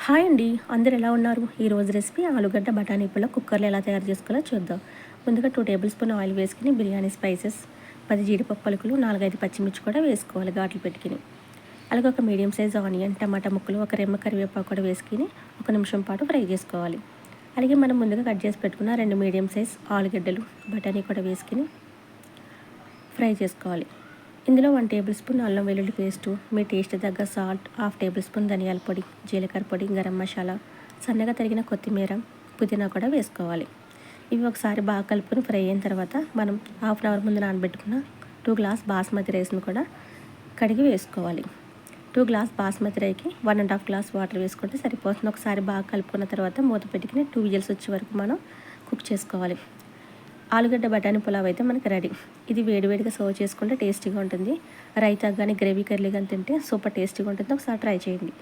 Hi అండి, అందరు ఎలా ఉన్నారు? ఈరోజు రెసిపీ ఆలుగడ్డ బఠానీ పుల్ల కుక్కర్లో ఎలా తయారు చేసుకోవాలో చూద్దాం. ముందుగా 2 టేబుల్ స్పూన్ ఆయిల్ వేసుకుని బిర్యానీ స్పైసెస్, 10 జీడిపప్పు పలుకులు, 4-5 పచ్చిమిర్చి కూడా వేసుకోవాలి ఘాట్లు పెట్టుకుని. అలాగే ఒక మీడియం సైజ్ ఆనియన్, టమాటా ముక్కలు, ఒక రెమ్మ కరివేపాకు కూడా వేసుకుని 1 నిమిషం పాటు ఫ్రై చేసుకోవాలి. అలాగే మనం ముందుగా కట్ చేసి పెట్టుకున్న 2 మీడియం సైజ్ ఆలుగడ్డలు, బఠానీ కూడా వేసుకుని ఫ్రై చేసుకోవాలి. ఇందులో 1 టేబుల్ స్పూన్ అల్లం వెల్లుల్లి పేస్టు, మీ టేస్ట్ తగ్గ సాల్ట్, 1/2 టేబుల్ స్పూన్ ధనియాల పొడి, జీలకర్ర పొడి, గరం మసాలా, సన్నగా తరిగిన కొత్తిమీర, పుదీనా కూడా వేసుకోవాలి. ఇవి ఒకసారి బాగా కలుపుకొని ఫ్రై అయిన తర్వాత మనం 1/2 అవర్ ముందు నానబెట్టుకున్న 2 గ్లాస్ బాస్మతి రైస్ను కూడా కడిగి వేసుకోవాలి. 2 గ్లాస్ బాస్మతి రైస్కి 1.5 గ్లాస్ వాటర్ వేసుకుంటే సరిపోతుంది. ఒకసారి బాగా కలుపుకున్న తర్వాత మూత పెట్టుకుని 2 విజిల్స్ వచ్చే వరకు మనం కుక్ చేసుకోవాలి. ఆలుగడ్డ బఠానీ పులావ్ అయితే మనకి రెడీ. ఇది వేడివేడిగా సర్వ్ చేసుకుంటే టేస్టీగా ఉంటుంది. రైతా కానీ గ్రేవీ కర్రీ కానీ తింటే సూపర్ టేస్టీగా ఉంటుంది. ఒకసారి ట్రై చేయండి.